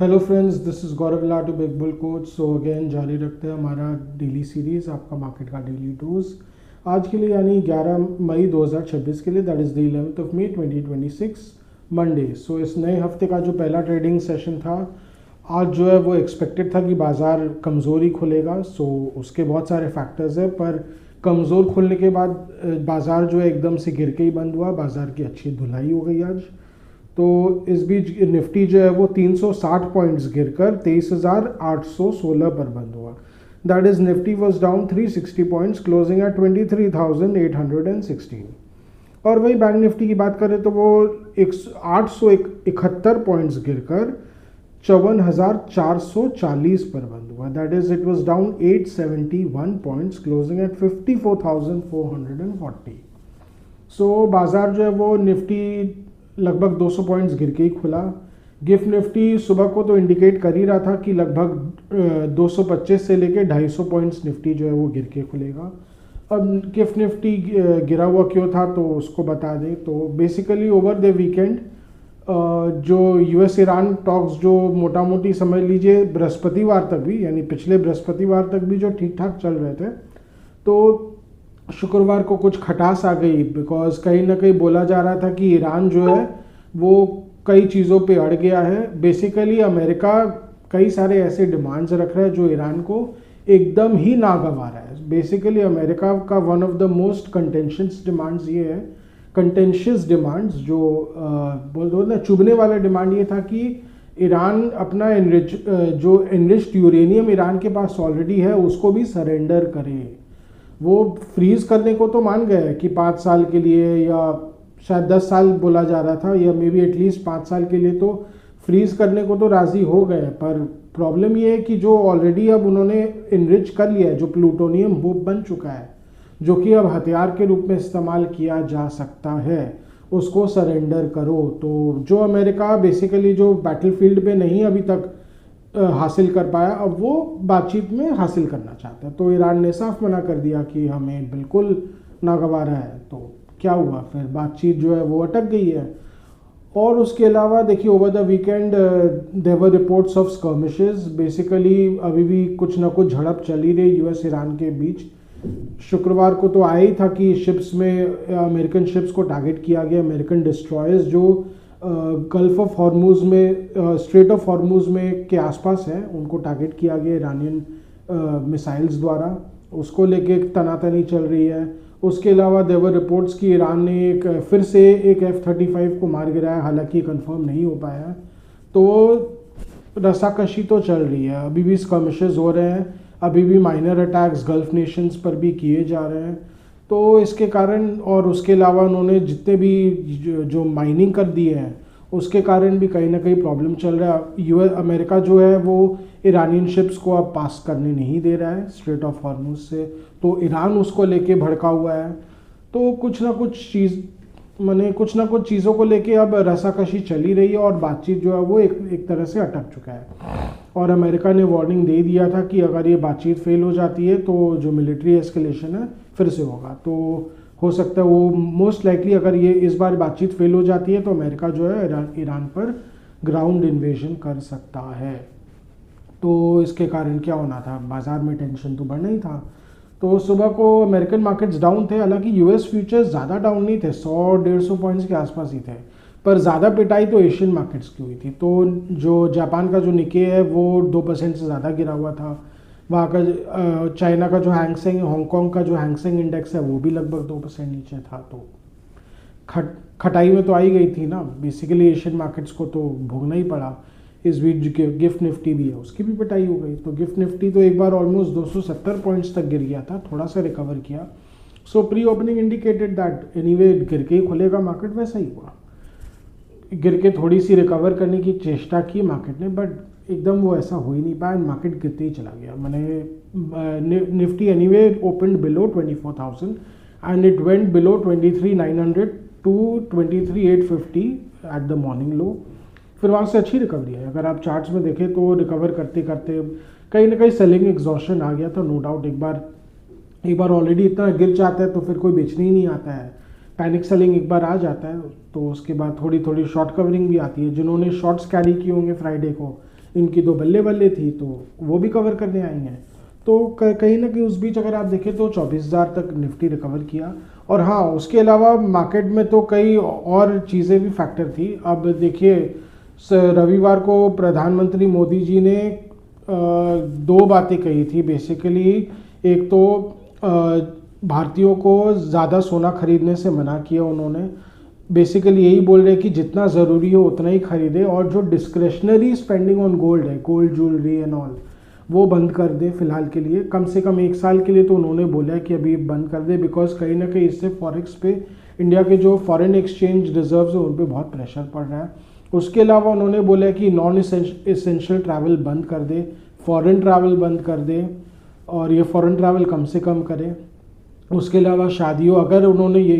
Hello friends, this is Gaurav Latu big bull coach. So again जारी रखते हैं हमारा डेली सीरीज़, आपका मार्केट का डेली टूर्स। आज के लिए यानी 11 मई 2026 के लिए, that is the 11th of May 2026 Monday. So इस नए हफ्ते का जो पहला ट्रेडिंग सेशन था आज जो है वो एक्सपेक्टेड था कि बाज़ार कमज़ोरी खुलेगा। सो उसके बहुत सारे फैक्टर्स हैं, पर कमज़ोर खुलने के बाद बाज़ार जो है एकदम से गिर के ही बंद हुआ। बाज़ार की अच्छी धुलाई हो गई आज। तो इस बीच निफ्टी जो है वो 360 पॉइंट्स गिरकर 23,816 पर बंद हुआ। That is Nifty was down 360 points closing at 23,816। और वही बैंक निफ्टी की बात करें तो वो 871 पॉइंट्स गिरकर 54,440 पर बंद हुआ। That is it was down 871 points closing at 54,440। So बाजार जो है वो निफ्टी लगभग 200 पॉइंट्स गिर के ही खुला। गिफ्ट निफ्टी सुबह को तो इंडिकेट कर ही रहा था कि लगभग 225 से लेके 250 पॉइंट्स निफ्टी जो है वो गिर के खुलेगा। अब गिफ्ट निफ्टी गिरा हुआ क्यों था तो उसको बता दें। तो बेसिकली ओवर द वीकेंड जो यूएस ईरान टॉक्स जो मोटा मोटी समझ लीजिए बृहस्पतिवार तक भी, यानी पिछले बृहस्पतिवार तक भी जो ठीक ठाक चल रहे थे, तो शुक्रवार को कुछ खटास आ गई। बिकॉज कहीं ना कहीं बोला जा रहा था कि ईरान जो है वो कई चीज़ों पे अड़ गया है। बेसिकली अमेरिका कई सारे ऐसे डिमांड्स रख रहा है जो ईरान को एकदम ही नागवार है। बेसिकली अमेरिका का one of the most contentious demands ये है, कंटेंशियस डिमांड्स जो बोल दो ना, चुभने वाला डिमांड ये था कि ईरान अपना जो एनरिच्ड यूरेनियम ईरान के पास ऑलरेडी है उसको भी सरेंडर करे। वो फ्रीज करने को तो मान गए कि 5 साल के लिए, या शायद 10 साल बोला जा रहा था, या मे बी एटलीस्ट 5 साल के लिए तो फ्रीज करने को तो राज़ी हो गए। पर प्रॉब्लम ये है कि जो ऑलरेडी अब उन्होंने इनरिच कर लिया है, जो प्लूटोनियम वो बन चुका है, जो कि अब हथियार के रूप में इस्तेमाल किया जा सकता है, उसको सरेंडर करो। तो जो अमेरिका बेसिकली जो बैटलफील्ड पे नहीं अभी तक हासिल कर पाया, अब वो बातचीत में हासिल करना चाहता है। तो ईरान ने साफ मना कर दिया कि हमें बिल्कुल नागवारा है। तो क्या हुआ फिर, बातचीत जो है वो अटक गई है। और उसके अलावा देखिए over the weekend there were reports of skirmishes. Basically अभी भी कुछ ना कुछ झड़प चली रही यूएस ईरान के बीच। शुक्रवार को तो आया ही था कि शिप्स में अमेरिकन शिप्स को टारगेट किया गया। अमेरिकन डिस्ट्रॉयर्स जो गल्फ ऑफ हॉर्मूज में, स्ट्रेट ऑफ हॉर्मूज में के आसपास है, उनको टारगेट किया गया ईरानियन मिसाइल्स द्वारा। उसको लेके तनातनी चल रही है। उसके अलावा देवर रिपोर्ट्स की ईरान ने फिर से एक F-35 को मार गिराया, हालांकि कंफर्म नहीं हो पाया। तो रसाकशी तो चल रही है, अभी भी स्कर्मिशेस हो रहे हैं, अभी भी माइनर अटैक्स गल्फ नेशंस पर भी किए जा रहे हैं। तो इसके कारण, और उसके अलावा उन्होंने जितने भी जो माइनिंग कर दिए हैं उसके कारण भी कहीं ना कहीं प्रॉब्लम चल रहा है। यूएस अमेरिका जो है वो ईरानियन शिप्स को अब पास करने नहीं दे रहा है स्ट्रेट ऑफ हॉर्मुज से, तो ईरान उसको लेके भड़का हुआ है। तो कुछ ना कुछ चीज़ों को लेके अब रसाकशी चली रही है, और बातचीत जो है वो एक तरह से अटक चुका है। और अमेरिका ने वार्निंग दे दिया था कि अगर ये बातचीत फेल हो जाती है तो जो मिलिट्री एस्केलेशन है फिर से होगा। तो हो सकता है वो मोस्ट लाइकली, अगर ये इस बार बातचीत फेल हो जाती है तो अमेरिका जो है ईरान पर ग्राउंड इन्वेजन कर सकता है। तो इसके कारण क्या होना था, बाजार में टेंशन तो बढ़ना ही था। तो सुबह को अमेरिकन मार्केट्स डाउन थे, हालांकि यूएस फ्यूचर्स ज़्यादा डाउन नहीं थे, 100-150 पॉइंट्स के आसपास ही थे। पर ज़्यादा पिटाई तो एशियन मार्केट्स की हुई थी। तो जो जापान का जो निके है वो 2% से ज़्यादा गिरा हुआ था। वहाँ का चाइना का जो हैंगसेंग, हांगकांग का जो हैंगसेंग इंडेक्स है वो भी लगभग 2% नीचे था। तो खटाई में तो आई गई थी ना, बेसिकली एशियन मार्केट्स को तो भोगना ही पड़ा। इस बीच गिफ्ट निफ्टी भी है, उसकी भी पिटाई हो गई। तो गिफ्ट निफ्टी तो एक बार ऑलमोस्ट 270 पॉइंट्स तक गिर गया था, थोड़ा सा रिकवर किया। सो pre opening indicated that anyway गिर के ही खुलेगा मार्केट, वैसा ही हुआ। गिर के थोड़ी सी रिकवर करने की चेष्टा की मार्केट ने, बट एकदम वो ऐसा हो ही नहीं पाया, मार्केट गिरते ही चला गया। मैंने Nifty anyway opened below 24,000 and it went below 23,900 to 23,850 at the morning low. फिर वहाँ से अच्छी रिकवरी है। अगर आप चार्ट्स में देखें तो रिकवर करते करते कहीं ना कहीं सेलिंग एग्जॉशन आ गया था, नो डाउट। एक बार ऑलरेडी इतना गिर जाता है तो फिर कोई बेचने ही नहीं आता है। पैनिक सेलिंग एक बार आ जाता है तो उसके बाद थोड़ी थोड़ी शॉर्ट कवरिंग भी आती है। जिन्होंने शॉर्ट्स कैरी किए होंगे फ्राइडे को, इनकी 2 बल्ले बल्ले थी तो वो भी कवर करने आई हैं। तो कहीं ना कहीं उस बीच अगर आप देखें तो 24,000 तक निफ्टी रिकवर किया। और हाँ, उसके अलावा मार्केट में तो कई और चीज़ें भी फैक्टर थी। अब देखिए, रविवार को प्रधानमंत्री मोदी जी ने 2 बातें कही थी बेसिकली। एक तो भारतीयों को ज़्यादा सोना खरीदने से मना किया उन्होंने। बेसिकली यही बोल रहे कि जितना ज़रूरी हो उतना ही खरीदे, और जो डिस्क्रेशनरी स्पेंडिंग ऑन गोल्ड है, गोल्ड ज्वेलरी एंड ऑल, वो बंद कर दे फिलहाल के लिए, कम से कम 1 साल के लिए। तो उन्होंने बोला कि अभी बंद कर दे, बिकॉज कहीं ना कहीं इससे फॉरेक्स पे इंडिया के जो फॉरेन एक्सचेंज रिजर्व्स हैं उन पर बहुत प्रेशर पड़ रहा है। उसके अलावा उन्होंने बोला कि नॉन एसेंशियल ट्रैवल बंद कर दे, फॉरेन ट्रैवल बंद कर दे, और ये फॉरेन ट्रैवल कम से कम करे। उसके अलावा शादियों, अगर उन्होंने ये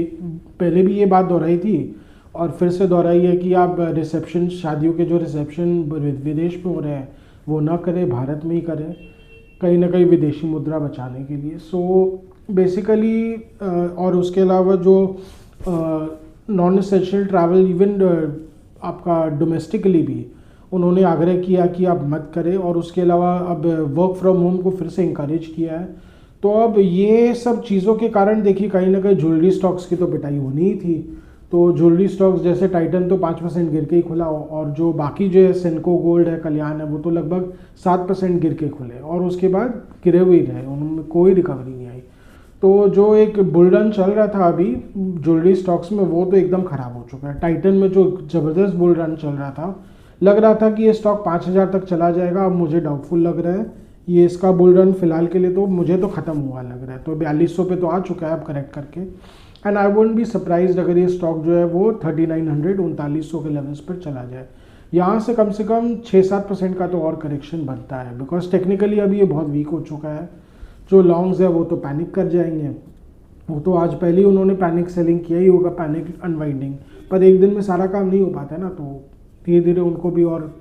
पहले भी ये बात दोहराई थी और फिर से दोहराई है कि आप रिसेप्शन, शादियों के जो रिसेप्शन विदेश में हो रहे हैं वो ना करें, भारत में ही करें, कहीं ना कहीं विदेशी मुद्रा बचाने के लिए। सो बेसिकली और उसके अलावा जो नॉन एसेंशियल ट्रैवल इवन आपका डोमेस्टिकली भी उन्होंने आग्रह किया कि आप मत करें। और उसके अलावा अब वर्क फ्रॉम होम को फिर से इंकरेज किया है। तो अब ये सब चीज़ों के कारण देखिए कहीं ना कहीं ज्वेलरी स्टॉक्स की तो पिटाई होनी ही थी। तो ज्वेलरी स्टॉक्स जैसे टाइटन तो 5% गिर के ही खुला, और जो बाकी जो है सेनको गोल्ड है, कल्याण है, वो तो लगभग 7% गिर के खुले, और उसके बाद गिरे हुए ही रहे, उनमें कोई रिकवरी नहीं आई। तो जो एक बुल रन चल रहा था अभी ज्वेलरी स्टॉक्स में, वो तो एकदम ख़राब हो चुका है। टाइटन में जो ज़बरदस्त बुल रन चल रहा था, लग रहा था कि ये स्टॉक 5,000 तक चला जाएगा। अब मुझे डाउटफुल लग रहा है ये इसका बुल रन फिलहाल के लिए, तो मुझे तो ख़त्म हुआ लग रहा है। तो 4200 पे तो आ चुका है अब करेक्ट करके। And I won't be surprised अगर ये स्टॉक जो है वो 3900 3900 के लेवल्स पर चला जाए। यहाँ से कम 6-7% का तो और करेक्शन बनता है, बिकॉज टेक्निकली अभी ये बहुत वीक हो चुका है। जो लॉन्ग्स है वो तो पैनिक कर जाएंगे, वो तो आज पहले ही उन्होंने पैनिक सेलिंग किया ही होगा, पैनिक अनवाइंडिंग। पर एक दिन में सारा काम नहीं हो पाता है ना, तो धीरे धीरे उनको भी और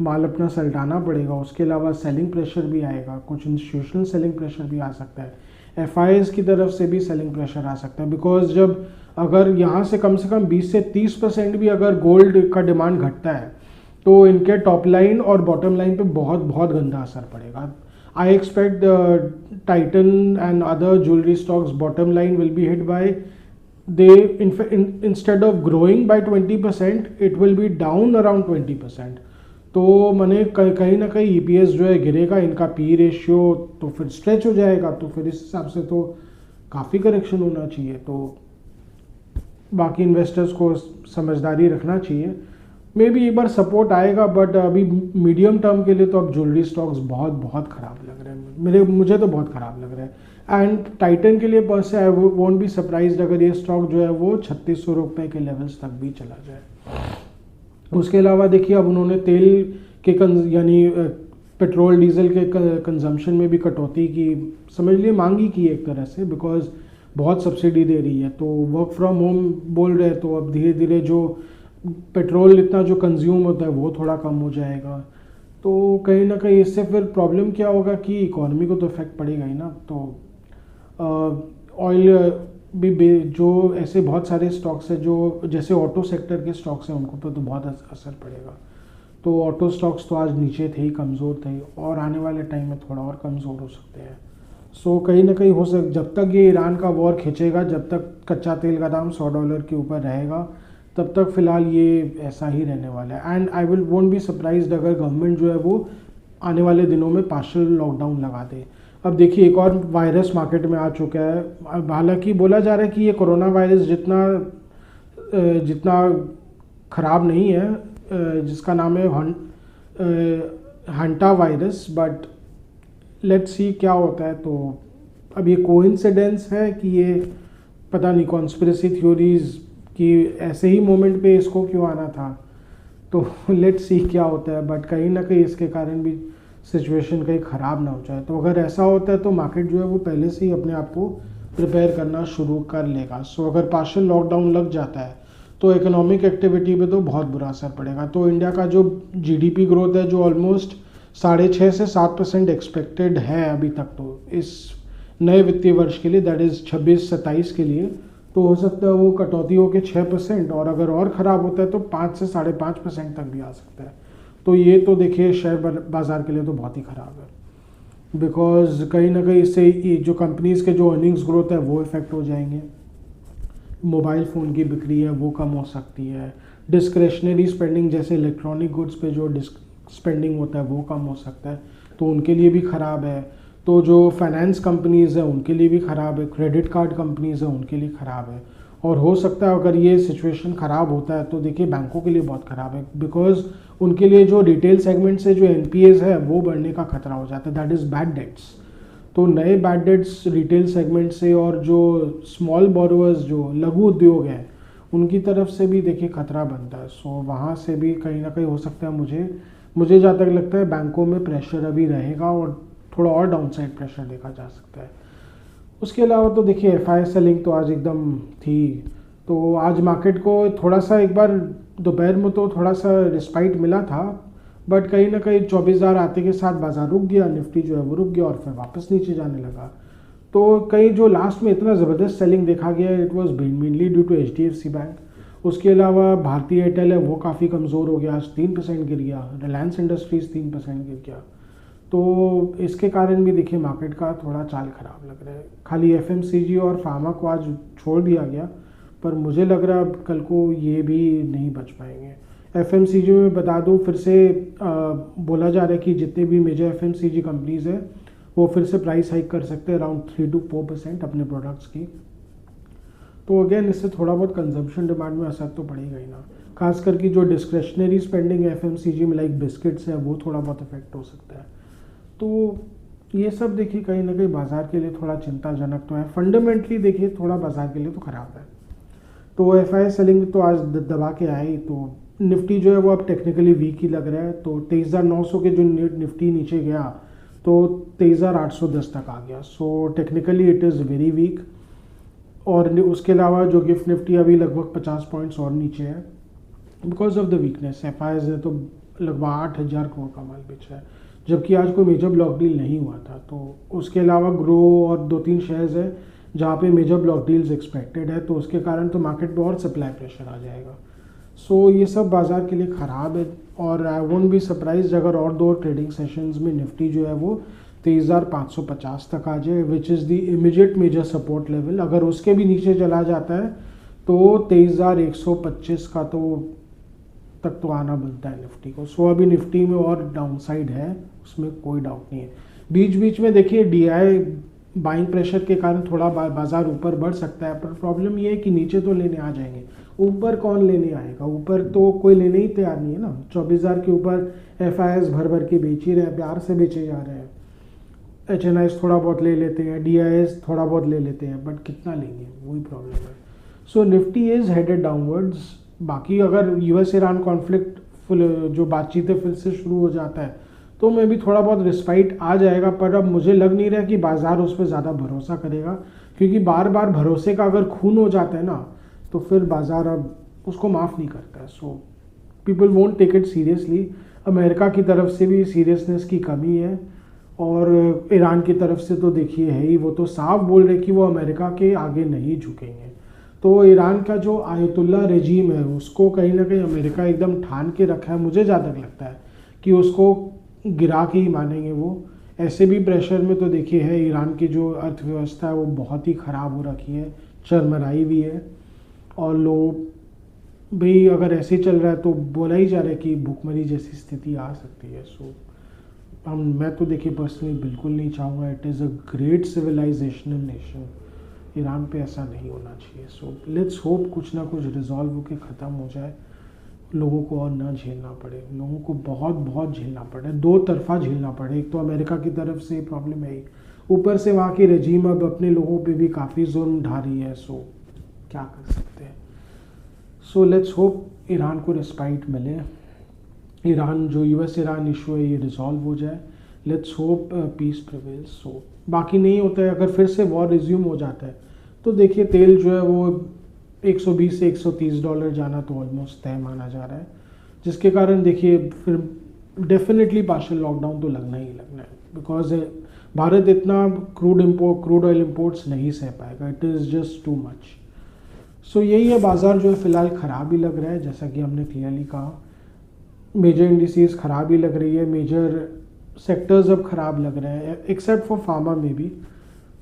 माल अपना सल्टाना पड़ेगा। उसके अलावा सेलिंग प्रेशर भी आएगा, कुछ इंस्टीट्यूशनल सेलिंग प्रेशर भी आ सकता है, एफआईएस की तरफ से भी सेलिंग प्रेशर आ सकता है। बिकॉज जब अगर यहाँ से कम 20 से 30% भी अगर गोल्ड का डिमांड घटता है तो इनके टॉप लाइन और बॉटम लाइन पे बहुत बहुत गंदा असर पड़ेगा। I expect Titan and other jewellery stocks bottom line will be hit by instead of growing by 20%, it will be down around 20%। तो मैंने कहीं ना कहीं ईपीएस जो है गिरेगा, इनका पी रेशियो तो फिर स्ट्रेच हो जाएगा, तो फिर इस हिसाब से तो काफ़ी करेक्शन होना चाहिए। तो बाकी इन्वेस्टर्स को समझदारी रखना चाहिए। मे बी एक बार सपोर्ट आएगा, बट अभी मीडियम टर्म के लिए तो अब ज्वेलरी स्टॉक्स बहुत बहुत ख़राब लग रहे हैं, मुझे तो बहुत ख़राब लग रहा है। एंड टाइटन के लिए पर से आई वोंट बी सरप्राइज्ड अगर ये स्टॉक जो है वो 3600 रुपये के लेवल्स तक भी चला जाए। उसके अलावा देखिए अब उन्होंने तेल के यानी पेट्रोल डीजल के कंजम्पशन में भी कटौती की, समझ लिए मांगी की एक तरह से, बिकॉज बहुत सब्सिडी दे रही है। तो वर्क फ्रॉम होम बोल रहे हैं, तो अब धीरे धीरे जो पेट्रोल इतना जो कंज्यूम होता है वो थोड़ा कम हो जाएगा। तो कहीं ना कहीं इससे फिर प्रॉब्लम क्या होगा कि इकोनॉमी को तो इफेक्ट पड़ेगा ही ना। तो ऑयल भी जो ऐसे बहुत सारे स्टॉक्स हैं जो जैसे ऑटो सेक्टर के स्टॉक्स हैं उनको पर तो बहुत असर पड़ेगा। तो ऑटो स्टॉक्स तो आज नीचे थे ही, कमज़ोर थे, और आने वाले टाइम में थोड़ा और कमज़ोर हो सकते हैं। सो कहीं ना कहीं हो जब तक ये ईरान का वॉर खींचेगा, जब तक कच्चा तेल का दाम $100 के ऊपर रहेगा, तब तक फ़िलहाल ये ऐसा ही रहने वाला है। And I won't be surprised अगर गवर्नमेंट जो है वो आने वाले दिनों में पार्शियल लॉकडाउन लगा दे। अब देखिए एक और वायरस मार्केट में आ चुका है। हालांकि बोला जा रहा है कि ये कोरोना वायरस जितना ख़राब नहीं है, जिसका नाम है hanta virus, but let's see क्या होता है। तो अब ये कोइंसिडेंस है कि ये पता नहीं, कॉन्स्पिरेसी थ्योरीज कि ऐसे ही मोमेंट पे इसको क्यों आना था, तो लेट्स सी क्या होता है। बट कहीं ना कहीं इसके कारण भी सिचुएशन कहीं ख़राब ना हो जाए। तो अगर ऐसा होता है तो मार्केट जो है वो पहले से ही अपने आप को प्रिपेयर करना शुरू कर लेगा। सो अगर पार्शियल लॉकडाउन लग जाता है तो इकोनॉमिक एक्टिविटी पे तो बहुत बुरा असर पड़ेगा। तो इंडिया का जो जीडीपी ग्रोथ है जो ऑलमोस्ट 6.5 से 7% एक्सपेक्टेड है अभी तक, तो इस नए वित्तीय वर्ष के लिए, दैट इज़ 26-27 के लिए, तो हो सकता है वो कटौती हो के 6%, और अगर और ख़राब होता है तो 5 से 5.5% तक भी आ सकता है। तो ये तो देखिए शेयर बाज़ार के लिए तो बहुत ही ख़राब है, बिकॉज कहीं ना कहीं इससे जो कंपनीज़ के जो अर्निंग्स ग्रोथ है वो इफ़ेक्ट हो जाएंगे, मोबाइल फ़ोन की बिक्री है वो कम हो सकती है, डिस्क्रेशनरी स्पेंडिंग जैसे इलेक्ट्रॉनिक गुड्स पे जो स्पेंडिंग होता है वो कम हो सकता है, तो उनके लिए भी ख़राब है। तो जो फाइनेंस कंपनीज़ है उनके लिए भी ख़राब है, क्रेडिट कार्ड कंपनीज़ है उनके लिए ख़राब है। और हो सकता है अगर ये सिचुएशन ख़राब होता है तो देखिए बैंकों के लिए बहुत ख़राब है, बिकॉज उनके लिए जो रिटेल सेगमेंट से जो एनपीएज है वो बढ़ने का खतरा हो जाता है, दैट इज़ बैड डेट्स। तो नए बैड डेट्स रिटेल सेगमेंट से और जो स्मॉल बोरोअर्स जो लघु उद्योग हैं उनकी तरफ से भी देखिए खतरा बनता है। सो वहाँ से भी कहीं ना कहीं हो सकता है, मुझे जहाँ तक लगता है बैंकों में प्रेशर अभी रहेगा और थोड़ा और डाउनसाइड प्रेशर देखा जा सकता है। उसके अलावा तो देखिए एफआई सेलिंग तो आज एकदम थी, तो आज मार्केट को थोड़ा सा एक बार दोपहर में तो थोड़ा सा रिस्पाइट मिला था, बट कहीं ना कहीं 24,000 आते के साथ बाजार रुक गया, निफ्टी जो है वो रुक गया और फिर वापस नीचे जाने लगा। तो कहीं जो लास्ट में इतना ज़बरदस्त सेलिंग देखा गया it was mainly due to HDFC bank. उसके अलावा भारतीय एयरटेल है वो काफ़ी कमज़ोर हो गया, आज 3% गिर गया, रिलायंस इंडस्ट्रीज़ 3% गिर गया। तो इसके कारण भी देखिए मार्केट का थोड़ा चाल ख़राब लग रहा है। खाली एफएमसीजी और फार्मा को आज छोड़ दिया गया, पर मुझे लग रहा है अब कल को ये भी नहीं बच पाएंगे। एफएमसीजी में बता दूं फिर से बोला जा रहा है कि जितने भी मेजर एफएमसीजी कंपनीज़ है वो फिर से प्राइस हाइक कर सकते हैं अराउंड 3 to 4% अपने प्रोडक्ट्स की। तो अगेन इससे थोड़ा बहुत कंजम्पशन डिमांड में असर तो पड़ेगा ही ना, खास करके जो डिस्क्रेशनरी स्पेंडिंग है एफएमसीजी में लाइक बिस्किट्स है वो थोड़ा बहुत इफेक्ट हो सकता है। तो ये सब देखिए कहीं ना कहीं बाजार के लिए थोड़ा चिंताजनक तो है, फंडामेंटली देखिए थोड़ा बाजार के लिए तो ख़राब है। तो एफआई सेलिंग तो आज दबा के आए, तो निफ्टी जो है वो अब टेक्निकली वीक ही लग रहा है। तो 23,900 के जो निफ्टी नीचे गया तो 23,810 तक आ गया, so technically it is very weak. और उसके अलावा जो गिफ्ट निफ्टी अभी लगभग 50 पॉइंट्स और नीचे है because of the weakness. FIIs ने तो लगभग 8,000 करोड़ का माल बेचा है, जबकि आज कोई मेजर ब्लॉक डील नहीं हुआ था। तो उसके अलावा ग्रो और 2-3 शेयर्स है जहाँ पे मेजर ब्लॉक डील्स एक्सपेक्टेड है, तो उसके कारण तो मार्केट पे और सप्लाई प्रेशर आ जाएगा। सो ये सब बाजार के लिए ख़राब है और आई वोंट बी सरप्राइज अगर और 2 ट्रेडिंग सेशंस में निफ्टी जो है वो 23,550 तक आ जाए, which is the immediate major support level. अगर उसके भी नीचे चला जाता है तो 23,125 का तक तो आना बनता है निफ्टी को। सो अभी निफ्टी में और डाउनसाइड है, उसमें कोई डाउट नहीं है। बीच बीच में देखिए डीआई बाइंग प्रेशर के कारण थोड़ा बाजार ऊपर बढ़ सकता है, पर प्रॉब्लम ये है कि नीचे तो लेने आ जाएंगे, ऊपर कौन लेने आएगा? ऊपर तो कोई लेने ही तैयार नहीं है ना। 24,000 के ऊपर एफआईएस भर भर के बेच ही रहे हैं, प्यार से बेचे जा रहे हैं। एचएनआईस थोड़ा बहुत ले लेते हैं, डीआईएस थोड़ा बहुत ले लेते हैं, बट कितना लेंगे वही प्रॉब्लम है। सो निफ्टी इज़ हेडेड डाउनवर्ड्स। बाकी अगर यूएस ईरान कॉन्फ्लिक्ट जो बातचीतें फिर से शुरू हो जाता है तो मैं भी थोड़ा बहुत रिस्पाइट आ जाएगा, पर अब मुझे लग नहीं रहा कि बाजार उस पर ज़्यादा भरोसा करेगा, क्योंकि बार बार भरोसे का अगर खून हो जाता है ना तो फिर बाजार अब उसको माफ़ नहीं करता है। So people won't take it seriously. America की तरफ से भी सीरियसनेस की कमी है और ईरान की तरफ से तो देखिए है ही, वो तो साफ बोल रहे कि वो अमेरिका के आगे नहीं झुकेंगे। तो ईरान का जो आयतुल्ला रेजीम है उसको कहीं ना कहीं अमेरिका एकदम ठान के रखा है। मुझे जहाँ तक लगता है कि उसको गिरा के ही मानेंगे वो। ऐसे भी प्रेशर में तो देखिए है, ईरान की जो अर्थव्यवस्था है वो बहुत ही ख़राब हो रखी है, चरमराई भी है, और लोग भी अगर ऐसे चल रहा है तो बोला ही जा रहा है कि भूखमरी जैसी स्थिति आ सकती है। सो मैं तो देखिए पर्सनली बिल्कुल नहीं चाहूँगा। It is a great civilisational nation, Iran पे ऐसा नहीं होना चाहिए। सो लेट्स होप कुछ ना कुछ रिजॉल्व होकर ख़त्म हो जाए, लोगों को और ना झेलना पड़े। लोगों को बहुत बहुत झेलना पड़े, दो तरफा झेलना पड़े। एक तो अमेरिका की तरफ से प्रॉब्लम है, ऊपर से वहाँ की रेजीम अब अपने लोगों पे भी काफ़ी जुल्म ढा रही है। सो क्या कर सकते हैं। सो लेट्स होप ईरान को रिस्पाइट मिले, ईरान जो यूएस ईरान इशू है ये रिजॉल्व हो जाए। Let's hope peace prevails. So बाकी नहीं होता है, अगर फिर से वॉर रिज्यूम हो जाता है तो देखिए तेल जो है वो 120 से $130 जाना तो ऑलमोस्ट तय माना जा रहा है, जिसके कारण देखिए फिर डेफिनेटली पार्शियल लॉकडाउन तो लगना ही लगना है, बिकॉज भारत इतना क्रूड ऑयल इम्पोर्ट्स नहीं सह पाएगा। It is just too much. So यही है, बाजार जो है फिलहाल ख़राब ही लग रहा है जैसा कि हमने क्लियरली कहा। मेजर इंडिसेस ख़राब ही लग रही है, मेजर सेक्टर्स अब ख़राब लग रहे हैं एक्सेप्ट फॉर फार्मा में भी,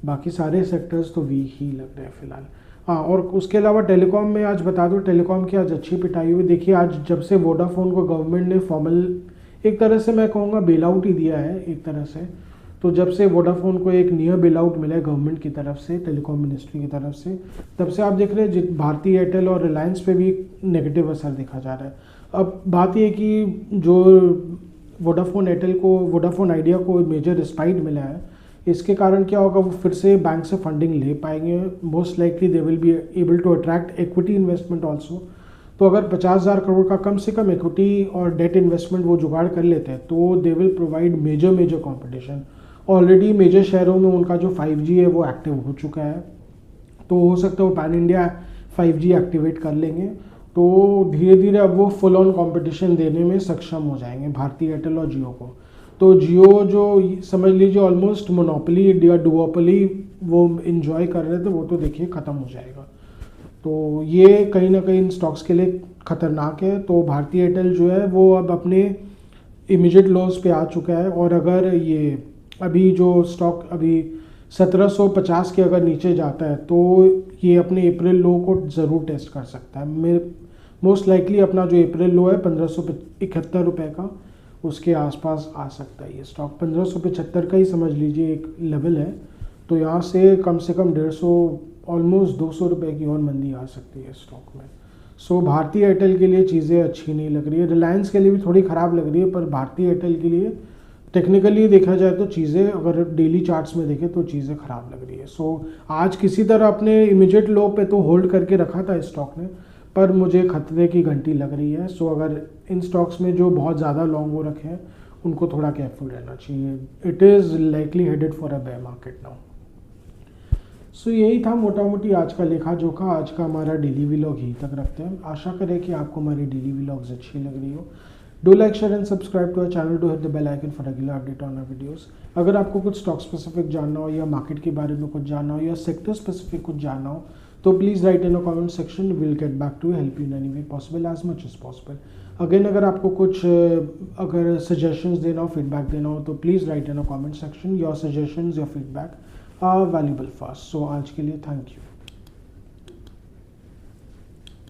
बाकी सारे सेक्टर्स तो वीक ही लग रहे हैं फ़िलहाल। हाँ, और उसके अलावा टेलीकॉम में आज बता दो, टेलीकॉम की आज अच्छी पिटाई हुई। देखिए आज जब से वोडाफोन को गवर्नमेंट ने फॉर्मल एक तरह से मैं कहूँगा बेल आउट ही दिया है एक तरह से, तो जब से वोडाफोन को एक नियर बेल आउट मिला है गवर्नमेंट की तरफ से, टेलीकॉम मिनिस्ट्री की तरफ से, तब से आप देख रहे हैं भारती एयरटेल और रिलायंस पे भी नेगेटिव असर देखा जा रहा है। अब बात यह कि जो वोडाफोन एयरटेल को, वोडाफोन आइडिया को मेजर रिस्पाइट मिला है, इसके कारण क्या होगा, वो फिर से बैंक से फंडिंग ले पाएंगे। Most likely they will be able to attract equity investment also. तो अगर 50,000 करोड़ का कम से कम इक्विटी और डेट इन्वेस्टमेंट वो जुगाड़ कर लेते हैं तो they will provide major competition. Already major शहरों में उनका जो 5G है वो एक्टिव हो चुका है, तो हो सकता है वो पैन इंडिया 5G एक्टिवेट कर लेंगे, तो धीरे धीरे अब वो फुल ऑन कंपटीशन देने में सक्षम हो जाएंगे भारती एयरटेल और जियो को। तो जियो जो समझ लीजिए ऑलमोस्ट मोनोपोली या डुओपोली वो इन्जॉय कर रहे थे, वो तो देखिए ख़त्म हो जाएगा। तो ये कहीं ना कहीं इन स्टॉक्स के लिए ख़तरनाक है। तो भारती एयरटेल जो है वो अब अपने इमीडिएट लॉस पे आ चुका है, और अगर ये अभी जो स्टॉक अभी 1750 के अगर नीचे जाता है तो ये अपने अप्रैल लो को ज़रूर टेस्ट कर सकता है। मेरे मोस्ट लाइकली अपना जो अप्रैल लो है 1571 रुपये का, उसके आसपास आ सकता है ये स्टॉक। 1575 का ही समझ लीजिए एक लेवल है, तो यहाँ से कम 150 ऑलमोस्ट 200 रुपये की और मंदी आ सकती है स्टॉक में। सो भारती एयरटेल के लिए चीज़ें अच्छी नहीं लग रही है, रिलायंस के लिए भी थोड़ी ख़राब लग रही है, पर भारती एयरटेल के लिए टेक्निकली देखा जाए तो चीज़ें, अगर डेली चार्ट्स में देखें तो चीज़ें ख़राब लग रही है। सो आज किसी तरह अपने इमीडिएट लो पे तो होल्ड करके रखा था स्टॉक ने, पर मुझे खतरे की घंटी लग रही है। सो अगर इन स्टॉक्स में जो बहुत ज़्यादा लॉन्ग हो रखे हैं उनको थोड़ा केयरफुल रहना चाहिए। It is likely headed for a bear market now. So यही था मोटा मोटी आज का लेखा जोखा। आज का हमारा डेली व्लॉग यहीं तक रखते हैं। आशा करें कि आपको हमारी डेली व्लॉग्स अच्छी लग रही हो। Do like, share and subscribe to our channel, to hit the bell icon for regular update on our videos. अगर आपको कुछ स्टॉक स्पेसिफिक जानना हो, या मार्केट के बारे में कुछ जानना हो, या सेक्टर स्पेसिफिक कुछ जानना हो, तो please write in a comment section. Will get back to help you in any way possible, as much as possible. Again अगर आपको कुछ अगर सजेशंस देना हो, फीडबैक देना हो, तो please write in a comment section. Your suggestions, your feedback are valuable for us. So आज के लिए थैंक यू।